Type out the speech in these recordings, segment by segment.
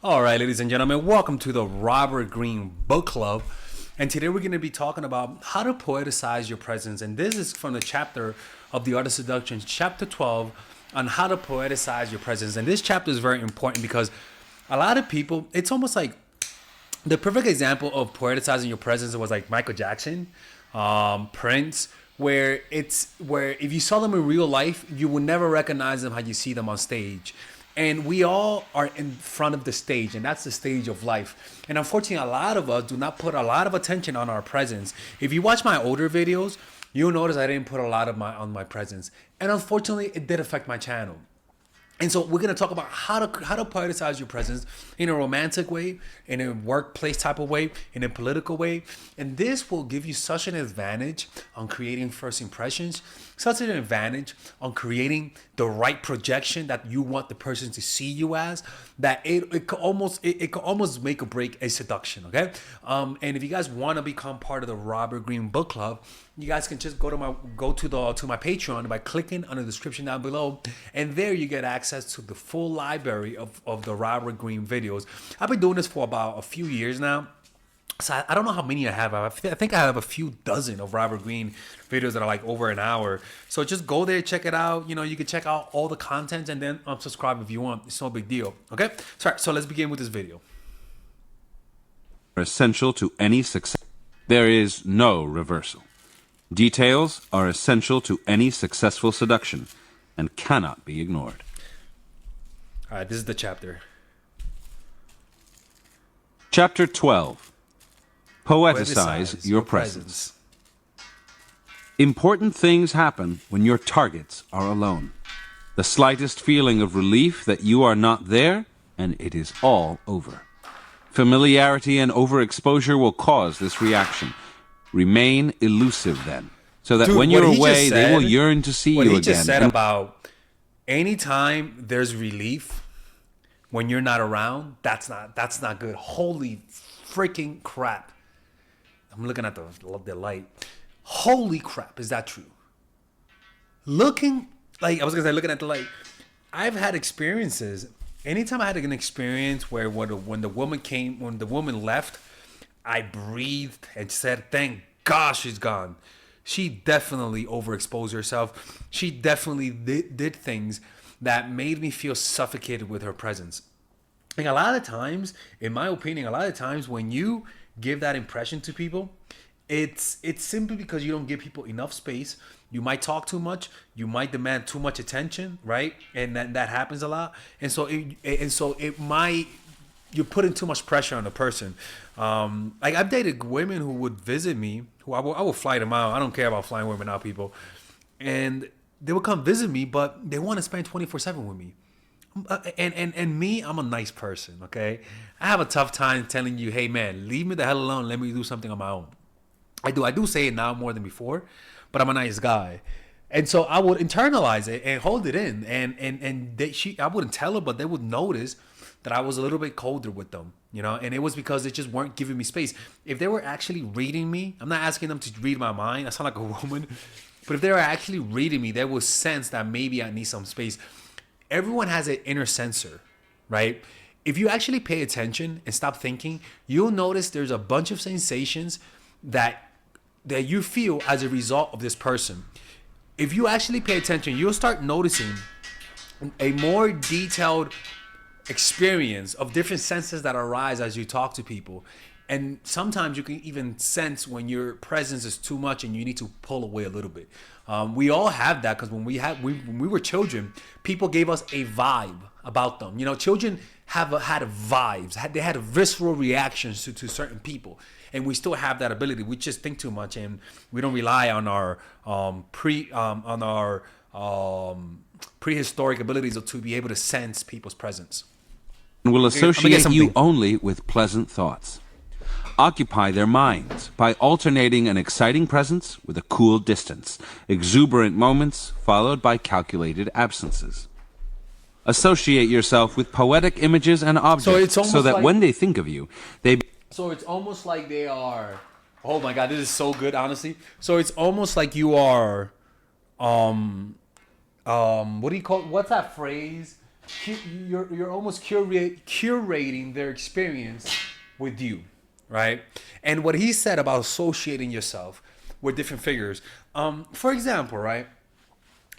All right, ladies and gentlemen, welcome to the Robert Greene Book Club. And today we're going to be talking about how to poeticize your presence. And this is from the chapter of The Art of Seduction, chapter 12, on how to poeticize your presence. And this chapter is very important because a lot of people, it's almost like the perfect example of poeticizing your presence was like Michael Jackson, Prince, where if you saw them in real life, you would never recognize them how you see them on stage. And we all are in front of the stage, and that's the stage of life. And unfortunately, a lot of us do not put a lot of attention on our presence. If you watch my older videos, you'll notice I didn't put a lot of on my presence. And unfortunately, it did affect my channel. And so we're going to talk about how to poeticize your presence in a romantic way, in a workplace type of way, in a political way. And this will give you such an advantage on creating first impressions, such an advantage on creating the right projection that you want the person to see you as, that it could almost make or break a seduction, okay? And if you guys want to become part of the Robert Greene Book Club, you guys can just go to my Patreon by clicking on the description down below, and there you get access to the full library of the Robert Greene videos. I've been doing this for about a few years now. So I don't know how many I have. I think I have a few dozen of Robert Greene videos that are like over an hour. So just go there, check it out. You know, you can check out all the content and then unsubscribe if you want. It's no big deal. Okay? So let's begin with this video. Essential to any success. There is no reversal. Details are essential to any successful seduction and cannot be ignored. All right, this is the chapter. Chapter 12. Poeticize your presence. Important things happen when your targets are alone. The slightest feeling of relief that you are not there, and it is all over. Familiarity and overexposure will cause this reaction. Remain elusive then, so that when you're away, they will yearn to see you again. What he just said about anytime there's relief when you're not around, that's not good. Holy freaking crap. I'm looking at the light. Holy crap, is that true? Looking at the light. I've had experiences. Anytime I had an experience where when the woman left, I breathed and said, thank God she's gone. She definitely overexposed herself. She definitely did things that made me feel suffocated with her presence. And a lot of times, in my opinion, when you give that impression to people, it's simply because you don't give people enough space. You might talk too much. You might demand too much attention, right? And that happens a lot. And so you're putting too much pressure on the person. Like I've dated women who would visit me, who I will fly them out. I don't care about flying women out, people. And they would come visit me, but they want to spend 24/7 with me. And me, I'm a nice person, okay? I have a tough time telling you, hey man, leave me the hell alone. Let me do something on my own. I do say it now more than before, but I'm a nice guy. And so I would internalize it and hold it in. I wouldn't tell her, but they would notice that I was a little bit colder with them, you know? And it was because they just weren't giving me space. If they were actually reading me, I'm not asking them to read my mind. I sound like a woman. But if they were actually reading me, they would sense that maybe I need some space. Everyone has an inner sensor, right? If you actually pay attention and stop thinking, you'll notice there's a bunch of sensations that you feel as a result of this person. If you actually pay attention, you'll start noticing a more detailed experience of different senses that arise as you talk to people. And sometimes you can even sense when your presence is too much and you need to pull away a little bit. We all have that because when we were children, people gave us a vibe about them. You know, children had vibes. They had visceral reactions to certain people. And we still have that ability. We just think too much and we don't rely on our prehistoric abilities to be able to sense people's presence. And will associate you only with pleasant thoughts. Occupy their minds by alternating an exciting presence with a cool distance, exuberant moments followed by calculated absences. Associate yourself with poetic images and objects so that when they think of you, they... So it's almost like they are... Oh my God, this is so good, honestly. So it's almost like you are... what do you call... What's that phrase? you're almost curating their experience with you, right? And what he said about associating yourself with different figures, for example, right?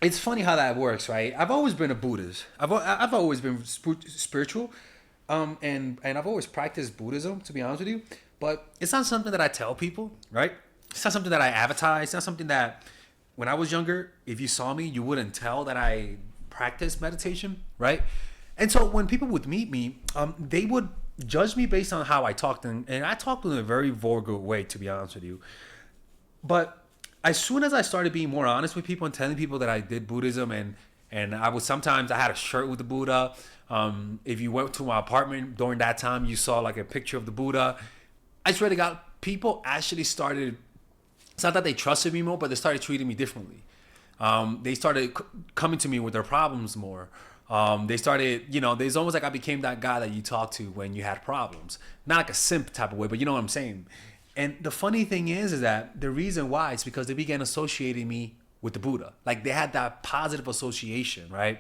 It's funny how that works, right? I've always been a Buddhist. I've always been spiritual, and I've always practiced Buddhism, to be honest with you. But it's not something that I tell people, right? It's not something that I advertise. It's not something that when I was younger, if you saw me, you wouldn't tell that I practice meditation, right? And so when people would meet me, they would judge me based on how I talked, and I talked in a very vulgar way, to be honest with you. But as soon as I started being more honest with people and telling people that I did Buddhism, and I would sometimes, I had a shirt with the Buddha. If you went to my apartment during that time, you saw like a picture of the Buddha. I swear to God, people actually started. It's not that they trusted me more, but they started treating me differently. They started coming to me with their problems more. They started, there's almost like I became that guy that you talk to when you had problems. Not like a simp type of way, but you know what I'm saying. And the funny thing is that the reason why is because they began associating me with the Buddha. Like they had that positive association, right?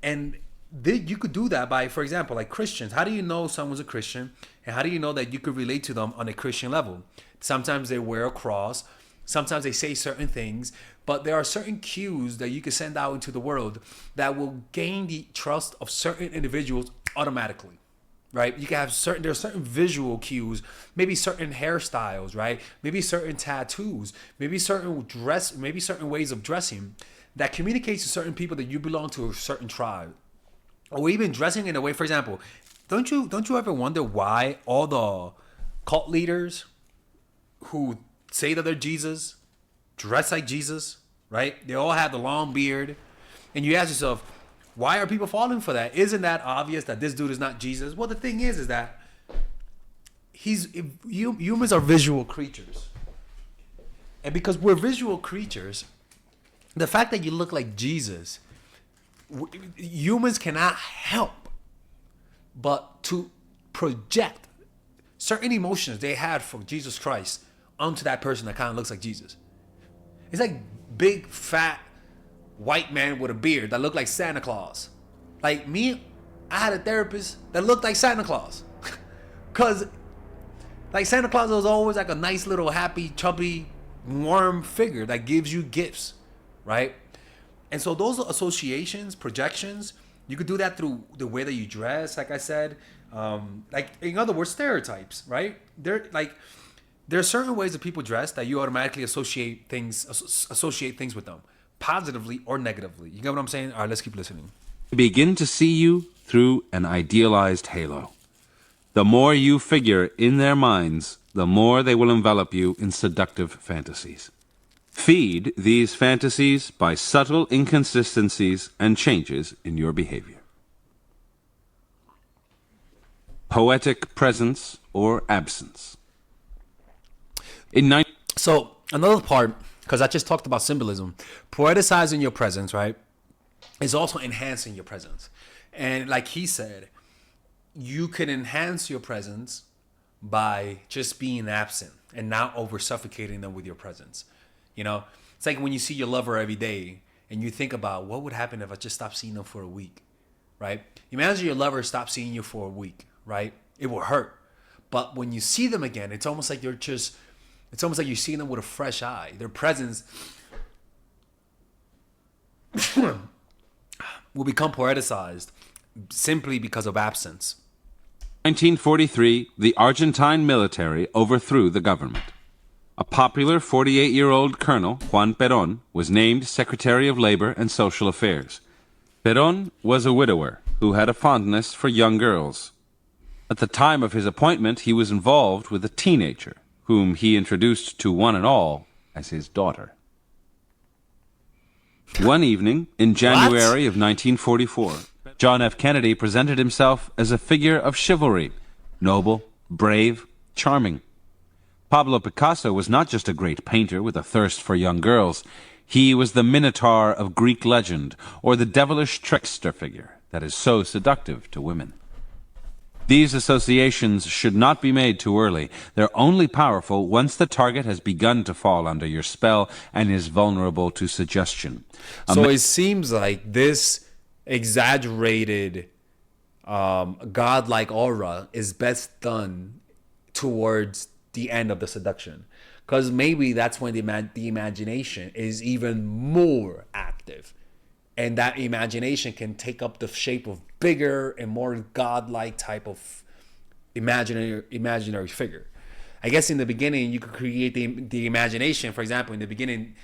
And you could do that by, for example, like Christians. How do you know someone's a Christian? And how do you know that you could relate to them on a Christian level? Sometimes they wear a cross. Sometimes they say certain things. But there are certain cues that you can send out into the world that will gain the trust of certain individuals automatically. Right? You can have there are certain visual cues, maybe certain hairstyles, right? Maybe certain tattoos, maybe certain ways of dressing that communicates to certain people that you belong to a certain tribe. Or even dressing in a way, for example, don't you ever wonder why all the cult leaders who say that they're Jesus dress like Jesus, right? They all have the long beard. And you ask yourself, why are people falling for that? Isn't that obvious that this dude is not Jesus? Well, the thing is that humans are visual creatures. And because we're visual creatures, the fact that you look like Jesus, humans cannot help but to project certain emotions they had for Jesus Christ onto that person that kind of looks like Jesus. It's like big, fat, white man with a beard that looked like Santa Claus. Like me, I had a therapist that looked like Santa Claus. Cause like Santa Claus was always like a nice little happy, chubby, warm figure that gives you gifts, right? And so those associations, projections, you could do that through the way that you dress, like I said. Like in other words, stereotypes, right? There are certain ways that people dress that you automatically associate things with them, positively or negatively. You get what I'm saying? All right, let's keep listening. Begin to see you through an idealized halo. The more you figure in their minds, the more they will envelop you in seductive fantasies. Feed these fantasies by subtle inconsistencies and changes in your behavior. Poetic presence or absence. So another part, because I just talked about symbolism, poeticizing your presence, right, is also enhancing your presence. And like he said, you can enhance your presence by just being absent and not over suffocating them with your presence. It's like when you see your lover every day and you think about what would happen if I just stopped seeing them for a week, right? Imagine your lover stopped seeing you for a week, right? It will hurt. But when you see them again, it's almost like you're seeing them with a fresh eye. Their presence will become poeticized simply because of absence. 1943, the Argentine military overthrew the government. A popular 48-year-old colonel, Juan Perón, was named Secretary of Labor and Social Affairs. Perón was a widower who had a fondness for young girls. At the time of his appointment, he was involved with a teenager, whom he introduced to one and all as his daughter. One evening, in January of 1944, John F. Kennedy presented himself as a figure of chivalry, noble, brave, charming. Pablo Picasso was not just a great painter with a thirst for young girls. He was the Minotaur of Greek legend, or the devilish trickster figure that is so seductive to women. These associations should not be made too early. They're only powerful once the target has begun to fall under your spell and is vulnerable to suggestion. So it seems like this exaggerated godlike aura is best done towards the end of the seduction, because maybe that's when the imagination is even more active, and that imagination can take up the shape of bigger and more godlike type of imaginary figure. I guess in the beginning you could create the imagination. For example, in the beginning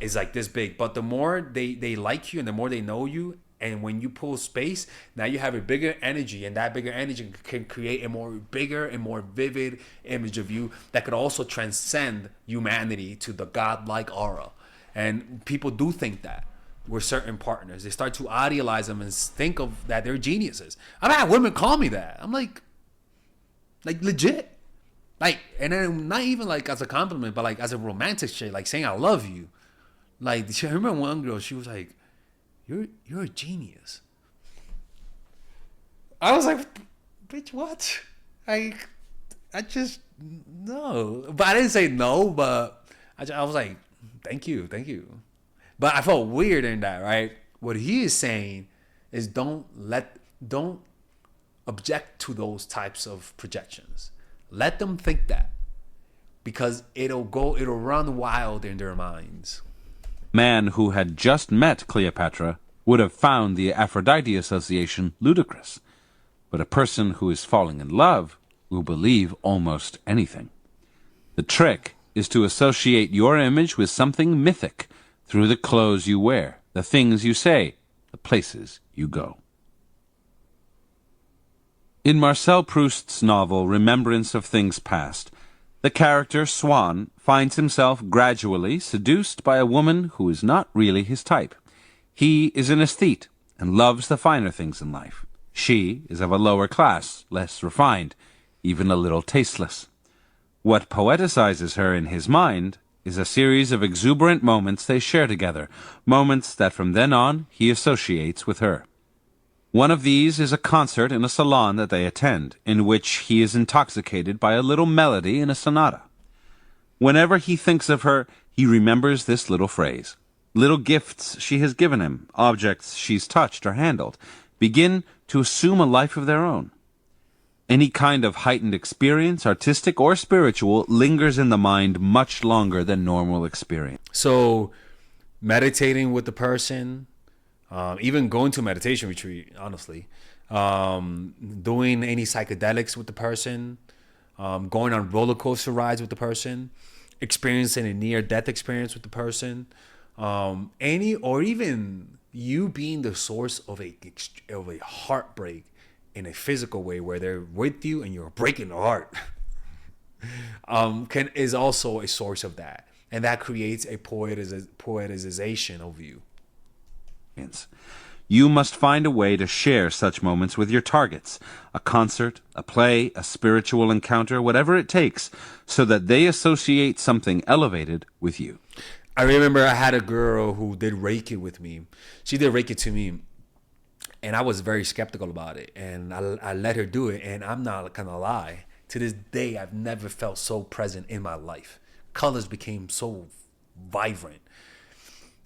is like this big, but the more they like you and the more they know you, and when you pull space, now you have a bigger energy, and that bigger energy can create a more bigger and more vivid image of you that could also transcend humanity to the godlike aura. And people do think that with certain partners, they start to idealize them and think of that they're geniuses. I've had women call me that. I'm like legit. Like, and then not even like as a compliment, but like as a romantic shit, like saying I love you. Like, I remember one girl, she was like, You're a genius. I was like, bitch, what? I just, no. But I didn't say no, but I was like, thank you. But I felt weird in that, right? What he is saying is don't object to those types of projections. Let them think that, because it'll run wild in their minds. Man who had just met Cleopatra would have found the Aphrodite association ludicrous, but a person who is falling in love will believe almost anything. The trick is to associate your image with something mythic through the clothes you wear, the things you say, the places you go. In Marcel Proust's novel Remembrance of Things Past, the character Swann finds himself gradually seduced by a woman who is not really his type. He is an aesthete and loves the finer things in life. She is of a lower class, less refined, even a little tasteless. What poeticizes her in his mind is a series of exuberant moments they share together, moments that from then on he associates with her. One of these is a concert in a salon that they attend, in which he is intoxicated by a little melody in a sonata. Whenever he thinks of her, he remembers this little phrase. Little gifts she has given him, objects she's touched or handled, begin to assume a life of their own. Any kind of heightened experience, artistic or spiritual, lingers in the mind much longer than normal experience. So, meditating with the person, even going to a meditation retreat, honestly, doing any psychedelics with the person, going on roller coaster rides with the person, experiencing a near-death experience with the person, or even you being the source of a heartbreak in a physical way where they're with you and you're breaking their heart, is also a source of that, and that creates a poeticization of you. You must find a way to share such moments with your targets, a concert, a play, a spiritual encounter, whatever it takes, so that they associate something elevated with you. I remember I had a girl who did Reiki with me. She did Reiki to me, and I was very skeptical about it, and I let her do it, and I'm not gonna lie, to this day I've never felt so present in my life. Colors became so vibrant.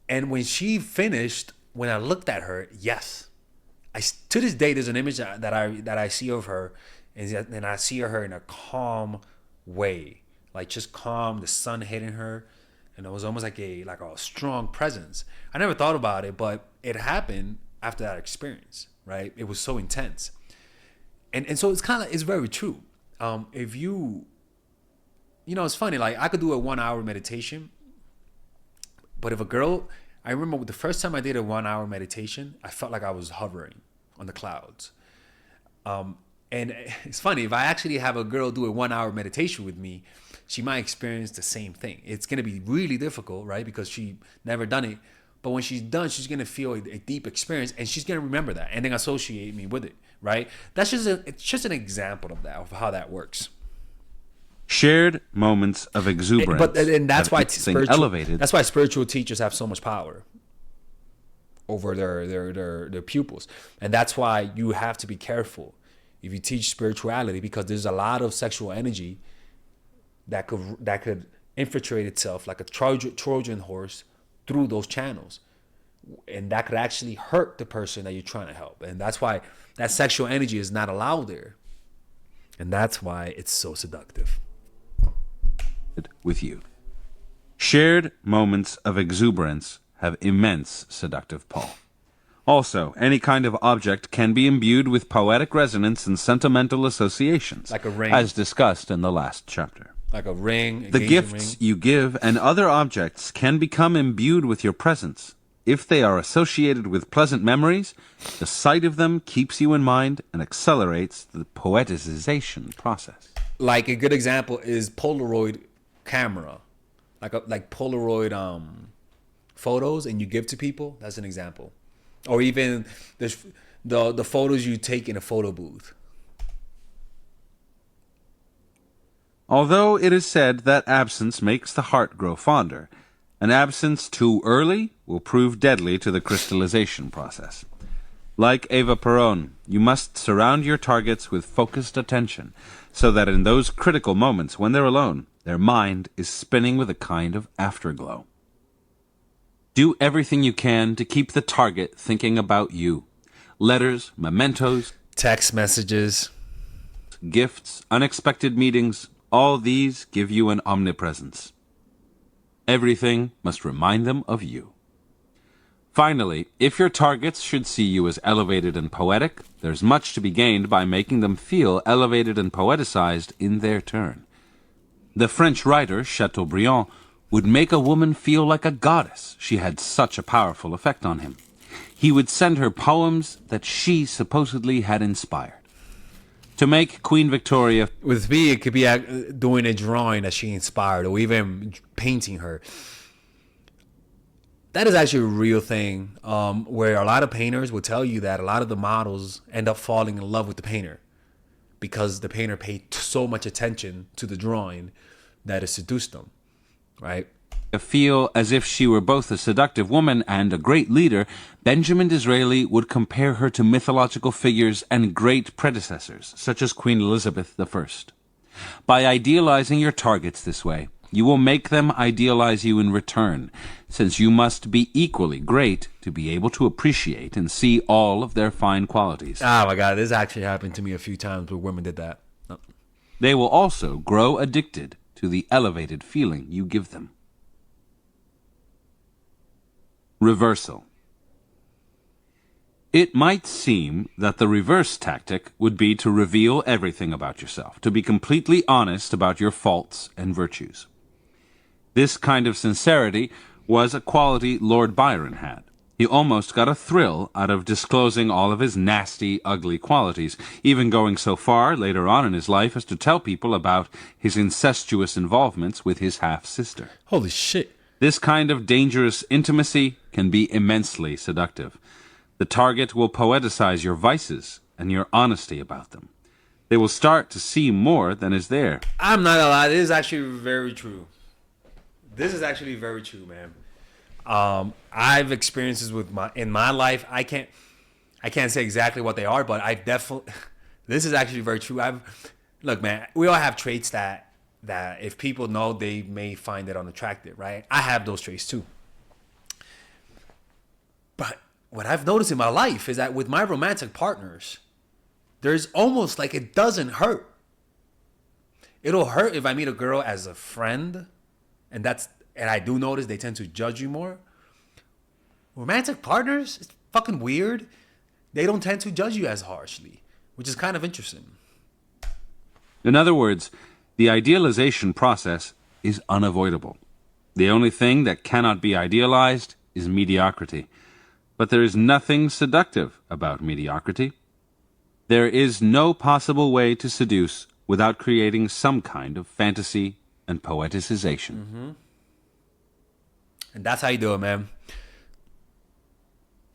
And when she finished, when I looked at her, yes, to this day there's an image that I see of her, and I see her in a calm way, like just calm, the sun hitting her, and it was almost like a strong presence. I never thought about it, but it happened after that experience, right? It was so intense, and so it's very true. If it's funny, like I could do a 1 hour meditation, but if a girl, I remember the first time I did a 1 hour meditation, I felt like I was hovering on the clouds. And it's funny, if I actually have a girl do a 1 hour meditation with me, she might experience the same thing. It's going to be really difficult, right? Because she never done it. But when she's done, she's going to feel a deep experience, and she's going to remember that and then associate me with it, right? It's just an example of that, of how that works. Shared moments of exuberance. And that's why elevated. That's why spiritual teachers have so much power over their pupils, and that's why you have to be careful if you teach spirituality, because there's a lot of sexual energy that could infiltrate itself like a Trojan horse through those channels. and that could actually hurt the person that you're trying to help. And that's why that sexual energy is not allowed there. And that's why it's so seductive. With you. Shared moments of exuberance have immense seductive pull. Also, any kind of object can be imbued with poetic resonance and sentimental associations, like a ring, as discussed in the last chapter. Like a ring. The gifts you give and other objects can become imbued with your presence. If they are associated with pleasant memories, the sight of them keeps you in mind and accelerates the poeticization process. Like a good example is Polaroid camera, like Polaroid photos, and you give to people. That's an example. Or even the photos you take in a photo booth. Although it is said that absence makes the heart grow fonder, an absence too early will prove deadly to the crystallization process. Like Eva Peron, you must surround your targets with focused attention, so that in those critical moments when they're alone, their mind is spinning with a kind of afterglow. Do everything you can to keep the target thinking about you. Letters, mementos, text messages, gifts, unexpected meetings, all these give you an omnipresence. Everything must remind them of you. Finally, if your targets should see you as elevated and poetic, there's much to be gained by making them feel elevated and poeticized in their turn. The French writer Chateaubriand would make a woman feel like a goddess. She had such a powerful effect on him. He would send her poems that she supposedly had inspired. To make Queen Victoria... With me, it could be doing a drawing that she inspired, or even painting her. That is actually a real thing, where a lot of painters will tell you that a lot of the models end up falling in love with the painter because the painter paid so much attention to the drawing that it seduced them. Right? Feel as if she were both a seductive woman and a great leader, Benjamin Disraeli would compare her to mythological figures and great predecessors, such as Queen Elizabeth I. By idealizing your targets this way, you will make them idealize you in return, since you must be equally great to be able to appreciate and see all of their fine qualities. Oh my God, this actually happened to me a few times where women did that. Oh. They will also grow addicted to the elevated feeling you give them. Reversal. It might seem that the reverse tactic would be to reveal everything about yourself, to be completely honest about your faults and virtues. This kind of sincerity was a quality Lord Byron had. He almost got a thrill out of disclosing all of his nasty, ugly qualities, even going so far later on in his life as to tell people about his incestuous involvements with his half-sister. Holy shit. This kind of dangerous intimacy can be immensely seductive. The target will poeticize your vices and your honesty about them. They will start to see more than is there. I'm not gonna lie, this is actually very true. This is actually very true, man. I've experiences with in my life. I can't say exactly what they are, but I've definitely. This is actually very true. Look, man. We all have traits that if people know, they may find it unattractive, right? I have those traits too. But what I've noticed in my life is that with my romantic partners, there's almost like it doesn't hurt. It'll hurt if I meet a girl as a friend, and I do notice they tend to judge you more. Romantic partners, it's fucking weird. They don't tend to judge you as harshly, which is kind of interesting. In other words, the idealization process is unavoidable. The only thing that cannot be idealized is mediocrity. But there is nothing seductive about mediocrity. There is no possible way to seduce without creating some kind of fantasy and poeticization. Mm-hmm. And that's how you do it, man.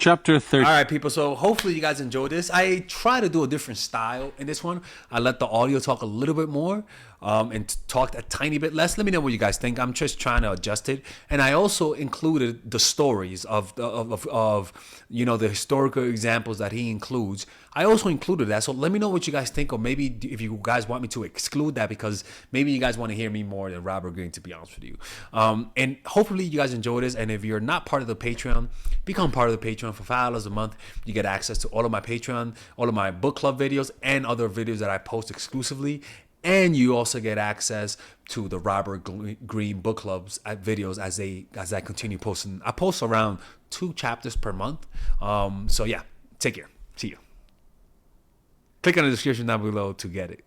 Chapter 13. All right, people. So hopefully you guys enjoyed this. I try to do a different style in this one. I let the audio talk a little bit more and talked a tiny bit less. Let me know what you guys think. I'm just trying to adjust it. And I also included the stories of the historical examples that he includes. I also included that. So let me know what you guys think, or maybe if you guys want me to exclude that, because maybe you guys want to hear me more than Robert Greene, to be honest with you. And hopefully you guys enjoy this. And if you're not part of the Patreon, become part of the Patreon for $5 a month. You get access to all of my Patreon, all of my book club videos, and other videos that I post exclusively. And you also get access to the Robert Greene book clubs videos as I continue posting. I post around 2 chapters per month. So yeah, take care. See you. Click on the description down below to get it.